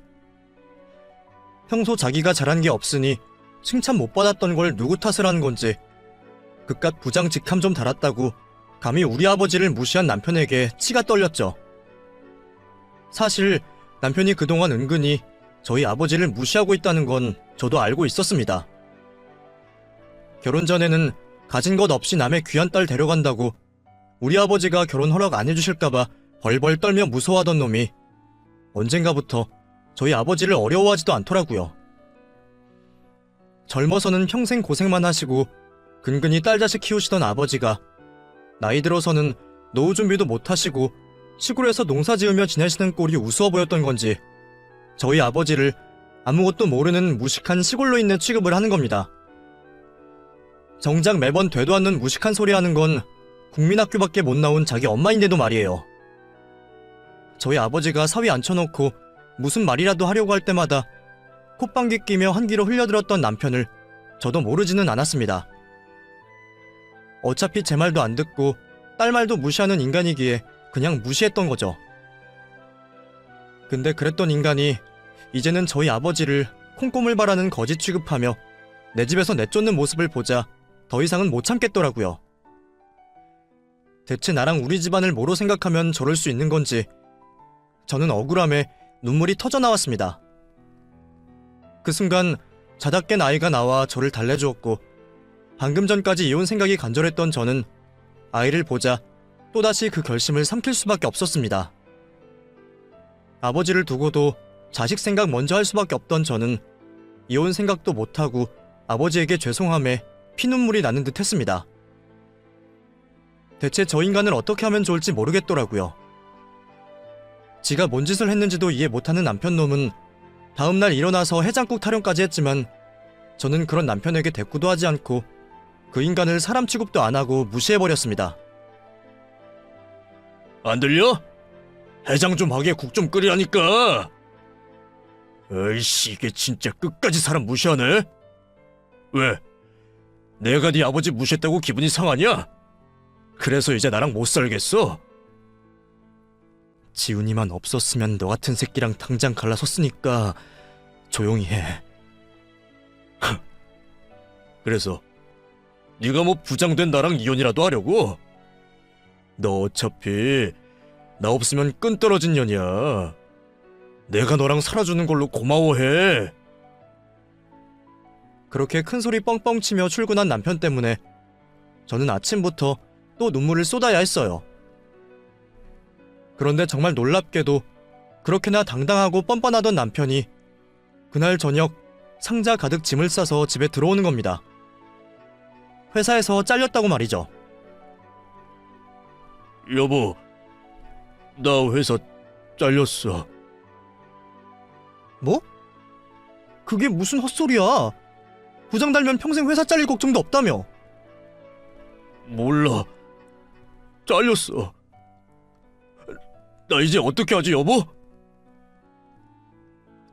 평소 자기가 잘한 게 없으니 칭찬 못 받았던 걸 누구 탓을 한 건지 그깟 부장 직함 좀 달았다고 감히 우리 아버지를 무시한 남편에게 치가 떨렸죠. 사실 남편이 그동안 은근히 저희 아버지를 무시하고 있다는 건 저도 알고 있었습니다. 결혼 전에는 가진 것 없이 남의 귀한 딸 데려간다고 우리 아버지가 결혼 허락 안 해주실까봐 벌벌 떨며 무서워하던 놈이 언젠가부터 저희 아버지를 어려워하지도 않더라고요. 젊어서는 평생 고생만 하시고 근근히 딸 자식 키우시던 아버지가 나이 들어서는 노후 준비도 못 하시고 시골에서 농사 지으며 지내시는 꼴이 우스워 보였던 건지 저희 아버지를 아무것도 모르는 무식한 시골노인네 취급을 하는 겁니다. 정작 매번 되도 않는 무식한 소리 하는 건 국민학교밖에 못 나온 자기 엄마인데도 말이에요. 저희 아버지가 사위 앉혀놓고 무슨 말이라도 하려고 할 때마다 콧방귀 끼며 한기로 흘려들었던 남편을 저도 모르지는 않았습니다. 어차피 제 말도 안 듣고 딸 말도 무시하는 인간이기에 그냥 무시했던 거죠. 근데 그랬던 인간이 이제는 저희 아버지를 콩고물 바라는 거지 취급하며 내 집에서 내쫓는 모습을 보자 더 이상은 못 참겠더라고요. 대체 나랑 우리 집안을 뭐로 생각하면 저럴 수 있는 건지 저는 억울함에 눈물이 터져 나왔습니다. 그 순간 자다 깬 아이가 나와 저를 달래주었고 방금 전까지 이혼 생각이 간절했던 저는 아이를 보자 또다시 그 결심을 삼킬 수밖에 없었습니다. 아버지를 두고도 자식 생각 먼저 할 수밖에 없던 저는 이혼 생각도 못하고 아버지에게 죄송함에 피눈물이 나는 듯 했습니다. 대체 저 인간을 어떻게 하면 좋을지 모르겠더라고요. 지가 뭔 짓을 했는지도 이해 못하는 남편놈은 다음날 일어나서 해장국 타령까지 했지만 저는 그런 남편에게 대꾸도 하지 않고 그 인간을 사람 취급도 안 하고 무시해버렸습니다. 안 들려? 해장 좀 하게 국 좀 끓이라니까. 에이씨, 이게 진짜 끝까지 사람 무시하네. 왜? 내가 네 아버지 무시했다고 기분이 상하냐? 그래서 이제 나랑 못 살겠어? 지훈이만 없었으면 너 같은 새끼랑 당장 갈라섰으니까 조용히 해. 그래서 네가 뭐 부장된 나랑 이혼이라도 하려고? 너 어차피 나 없으면 끈 떨어진 년이야. 내가 너랑 살아주는 걸로 고마워해. 그렇게 큰 소리 뻥뻥 치며 출근한 남편 때문에 저는 아침부터 또 눈물을 쏟아야 했어요. 그런데 정말 놀랍게도 그렇게나 당당하고 뻔뻔하던 남편이 그날 저녁 상자 가득 짐을 싸서 집에 들어오는 겁니다. 회사에서 잘렸다고 말이죠. 여보, 나 회사 잘렸어. 뭐? 그게 무슨 헛소리야. 부장 달면 평생 회사 잘릴 걱정도 없다며. 몰라. 잘렸어. 나 이제 어떻게 하지, 여보?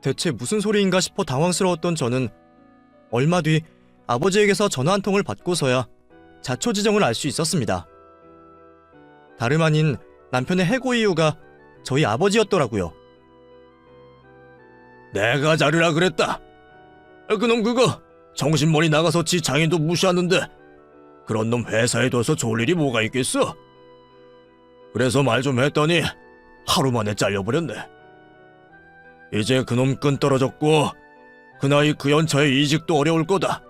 대체 무슨 소리인가 싶어 당황스러웠던 저는 얼마 뒤 아버지에게서 전화 한 통을 받고서야 자초지정을 알 수 있었습니다. 다름 아닌 남편의 해고 이유가 저희 아버지였더라고요. 내가 자르라 그랬다. 그놈 그거 정신머리 나가서 지 장인도 무시하는데 그런 놈 회사에 둬서 좋을 일이 뭐가 있겠어? 그래서 말 좀 했더니 하루 만에 잘려버렸네. 이제 그놈 끈 떨어졌고 그 나이 그 연차에 이직도 어려울 거다.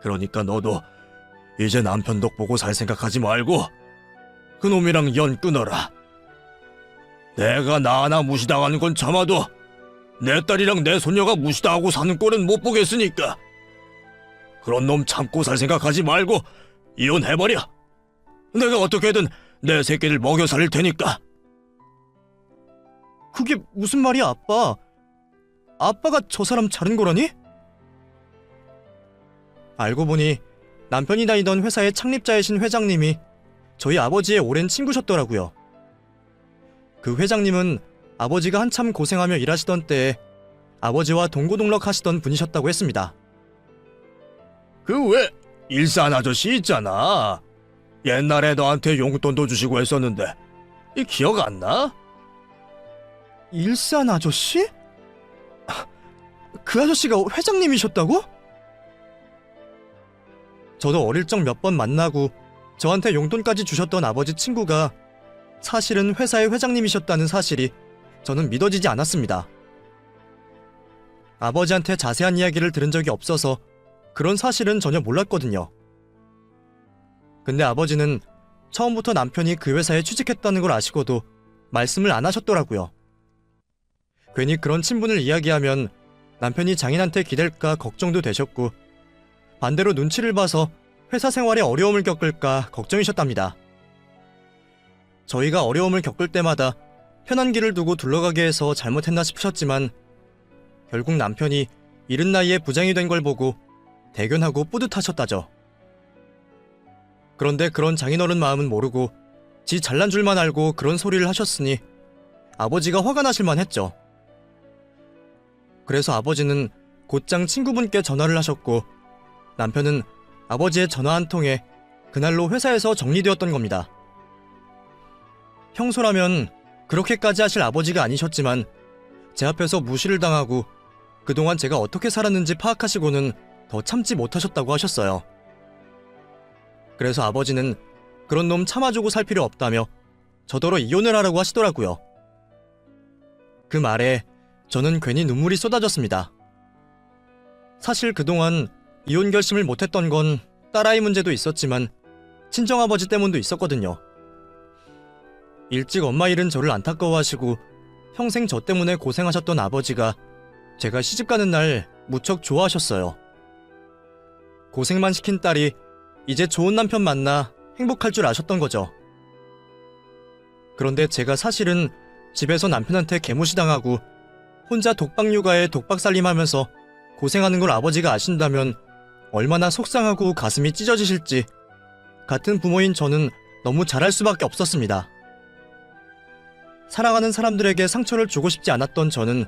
그러니까 너도 이제 남편 덕 보고 살 생각하지 말고 그놈이랑 연 끊어라. 내가 나 하나 무시당하는 건 참아도 내 딸이랑 내 손녀가 무시당하고 사는 꼴은 못 보겠으니까 그런 놈 참고 살 생각하지 말고 이혼해버려. 내가 어떻게든 내 새끼를 먹여 살릴 테니까. 그게 무슨 말이야, 아빠? 아빠가 저 사람 자른 거라니? 알고 보니 남편이 다니던 회사의 창립자이신 회장님이 저희 아버지의 오랜 친구셨더라고요. 그 회장님은 아버지가 한참 고생하며 일하시던 때에 아버지와 동고동락 하시던 분이셨다고 했습니다. 그 왜 일산 아저씨 있잖아. 옛날에 너한테 용돈도 주시고 했었는데 이 기억 안 나? 일산 아저씨? 그 아저씨가 회장님이셨다고? 저도 어릴 적 몇 번 만나고 저한테 용돈까지 주셨던 아버지 친구가 사실은 회사의 회장님이셨다는 사실이 저는 믿어지지 않았습니다. 아버지한테 자세한 이야기를 들은 적이 없어서 그런 사실은 전혀 몰랐거든요. 근데 아버지는 처음부터 남편이 그 회사에 취직했다는 걸 아시고도 말씀을 안 하셨더라고요. 괜히 그런 친분을 이야기하면 남편이 장인한테 기댈까 걱정도 되셨고 반대로 눈치를 봐서 회사 생활에 어려움을 겪을까 걱정이셨답니다. 저희가 어려움을 겪을 때마다 편한 길을 두고 둘러가게 해서 잘못했나 싶으셨지만 결국 남편이 이른 나이에 부장이 된 걸 보고 대견하고 뿌듯하셨다죠. 그런데 그런 장인어른 마음은 모르고 지 잘난 줄만 알고 그런 소리를 하셨으니 아버지가 화가 나실만 했죠. 그래서 아버지는 곧장 친구분께 전화를 하셨고 남편은 아버지의 전화 한 통에 그날로 회사에서 정리되었던 겁니다. 평소라면 그렇게까지 하실 아버지가 아니셨지만 제 앞에서 무시를 당하고 그동안 제가 어떻게 살았는지 파악하시고는 더 참지 못하셨다고 하셨어요. 그래서 아버지는 그런 놈 참아주고 살 필요 없다며 저더러 이혼을 하라고 하시더라고요. 그 말에 저는 괜히 눈물이 쏟아졌습니다. 사실 그동안 이혼 결심을 못했던 건 딸아이 문제도 있었지만 친정아버지 때문도 있었거든요. 일찍 엄마 잃은 저를 안타까워하시고 평생 저 때문에 고생하셨던 아버지가 제가 시집가는 날 무척 좋아하셨어요. 고생만 시킨 딸이 이제 좋은 남편 만나 행복할 줄 아셨던 거죠. 그런데 제가 사실은 집에서 남편한테 개무시당하고 혼자 독박 육아에 독박 살림하면서 고생하는 걸 아버지가 아신다면 얼마나 속상하고 가슴이 찢어지실지 같은 부모인 저는 너무 잘할 수밖에 없었습니다. 사랑하는 사람들에게 상처를 주고 싶지 않았던 저는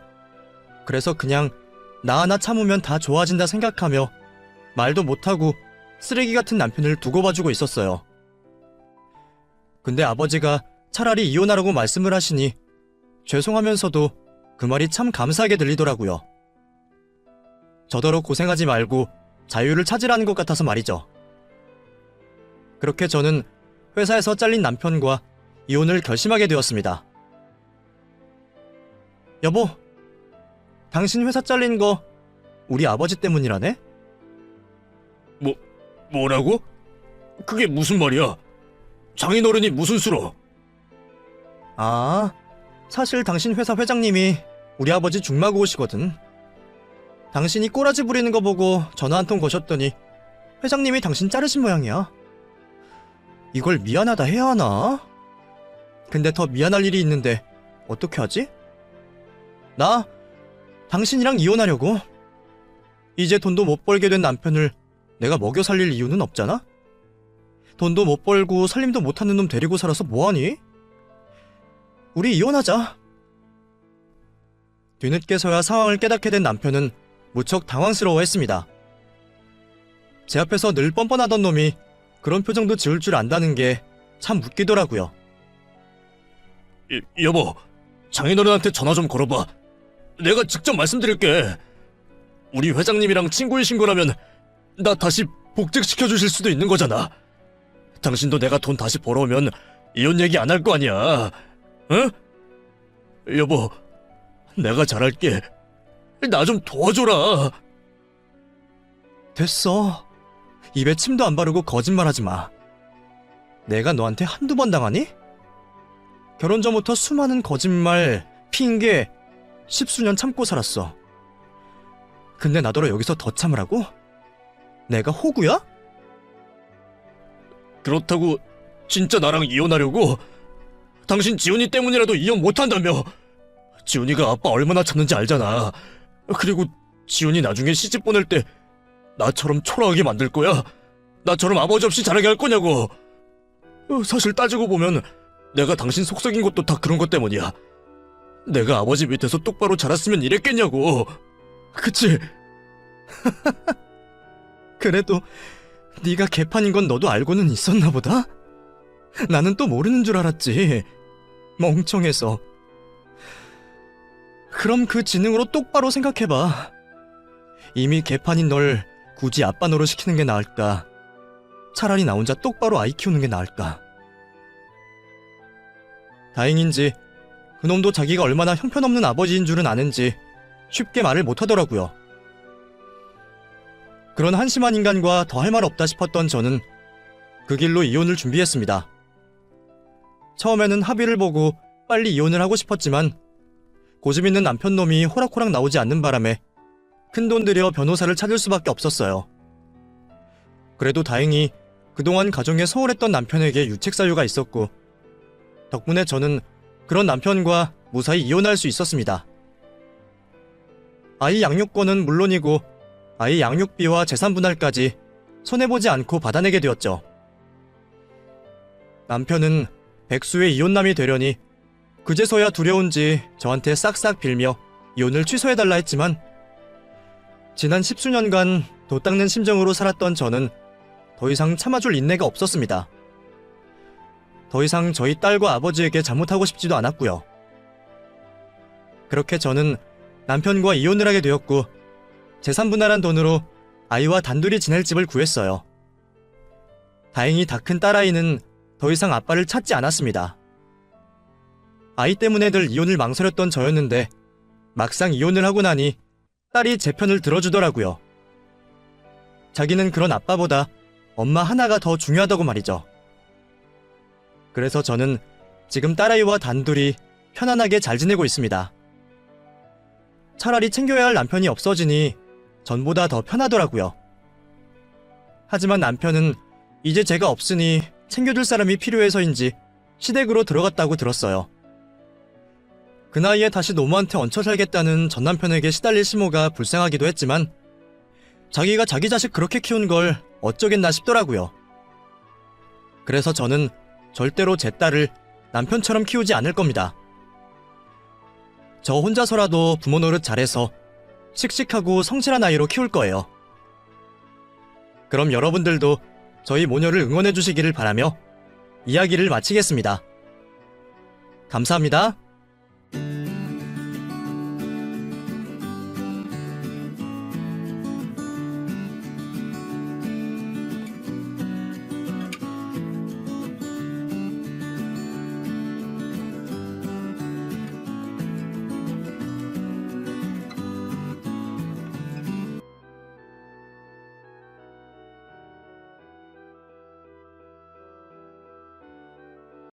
그래서 그냥 나 하나 참으면 다 좋아진다 생각하며 말도 못하고 쓰레기 같은 남편을 두고 봐주고 있었어요. 근데 아버지가 차라리 이혼하라고 말씀을 하시니 죄송하면서도 그 말이 참 감사하게 들리더라고요. 저더러 고생하지 말고 자유를 찾으라는 것 같아서 말이죠. 그렇게 저는 회사에서 잘린 남편과 이혼을 결심하게 되었습니다. 여보, 당신 회사 잘린 거 우리 아버지 때문이라네? 뭐라고? 그게 무슨 말이야? 장인어른이 무슨 수로? 아, 사실 당신 회사 회장님이 우리 아버지 중마고우시거든. 당신이 꼬라지 부리는 거 보고 전화 한 통 거셨더니 회장님이 당신 자르신 모양이야. 이걸 미안하다 해야 하나? 근데 더 미안할 일이 있는데 어떻게 하지? 나 당신이랑 이혼하려고. 이제 돈도 못 벌게 된 남편을 내가 먹여 살릴 이유는 없잖아? 돈도 못 벌고 살림도 못하는 놈 데리고 살아서 뭐하니? 우리 이혼하자. 뒤늦게서야 상황을 깨닫게 된 남편은 무척 당황스러워했습니다. 제 앞에서 늘 뻔뻔하던 놈이 그런 표정도 지을 줄 안다는 게 참 웃기더라고요. 여보, 장인어른한테 전화 좀 걸어봐. 내가 직접 말씀드릴게. 우리 회장님이랑 친구이신 거라면 나 다시 복직시켜주실 수도 있는 거잖아. 당신도 내가 돈 다시 벌어오면 이혼 얘기 안 할 거 아니야. 응? 여보, 내가 잘할게. 나 좀 도와줘라. 됐어. 입에 침도 안 바르고 거짓말하지 마. 내가 너한테 한두 번 당하니? 결혼 전부터 수많은 거짓말, 핑계, 십수년 참고 살았어. 근데 나더러 여기서 더 참으라고? 내가 호구야? 그렇다고 진짜 나랑 이혼하려고? 당신 지훈이 때문이라도 이혼 못한다며. 지훈이가 아빠 얼마나 찾는지 알잖아. 그리고 지훈이 나중에 시집 보낼 때 나처럼 초라하게 만들 거야? 나처럼 아버지 없이 자라게 할 거냐고. 사실 따지고 보면 내가 당신 속썩인 것도 다 그런 것 때문이야. 내가 아버지 밑에서 똑바로 자랐으면 이랬겠냐고. 그치? 그래도 네가 개판인 건 너도 알고는 있었나 보다? 나는 또 모르는 줄 알았지. 멍청해서. 그럼 그 지능으로 똑바로 생각해봐. 이미 개판인 널 굳이 아빠 노릇 시키는 게 나을까? 차라리 나 혼자 똑바로 아이 키우는 게 나을까? 다행인지 그놈도 자기가 얼마나 형편없는 아버지인 줄은 아는지 쉽게 말을 못하더라고요. 그런 한심한 인간과 더 할 말 없다 싶었던 저는 그 길로 이혼을 준비했습니다. 처음에는 합의를 보고 빨리 이혼을 하고 싶었지만 고집 있는 남편놈이 호락호락 나오지 않는 바람에 큰돈 들여 변호사를 찾을 수밖에 없었어요. 그래도 다행히 그동안 가정에 소홀했던 남편에게 유책 사유가 있었고 덕분에 저는 그런 남편과 무사히 이혼할 수 있었습니다. 아이 양육권은 물론이고 아이 양육비와 재산 분할까지 손해보지 않고 받아내게 되었죠. 남편은 백수의 이혼남이 되려니 그제서야 두려운지 저한테 싹싹 빌며 이혼을 취소해달라 했지만 지난 십수년간 도 닦는 심정으로 살았던 저는 더 이상 참아줄 인내가 없었습니다. 더 이상 저희 딸과 아버지에게 잘못하고 싶지도 않았고요. 그렇게 저는 남편과 이혼을 하게 되었고 재산 분할한 돈으로 아이와 단둘이 지낼 집을 구했어요. 다행히 다 큰 딸아이는 더 이상 아빠를 찾지 않았습니다. 아이 때문에들 이혼을 망설였던 저였는데 막상 이혼을 하고 나니 딸이 제 편을 들어주더라고요. 자기는 그런 아빠보다 엄마 하나가 더 중요하다고 말이죠. 그래서 저는 지금 딸아이와 단둘이 편안하게 잘 지내고 있습니다. 차라리 챙겨야 할 남편이 없어지니 전보다 더 편하더라고요. 하지만 남편은 이제 제가 없으니 챙겨줄 사람이 필요해서인지 시댁으로 들어갔다고 들었어요. 그 나이에 다시 노모한테 얹혀 살겠다는 전 남편에게 시달릴 시모가 불쌍하기도 했지만 자기가 자기 자식 그렇게 키운 걸 어쩌겠나 싶더라고요. 그래서 저는 절대로 제 딸을 남편처럼 키우지 않을 겁니다. 저 혼자서라도 부모 노릇 잘해서 씩씩하고 성실한 아이로 키울 거예요. 그럼 여러분들도 저희 모녀를 응원해 주시기를 바라며 이야기를 마치겠습니다. 감사합니다.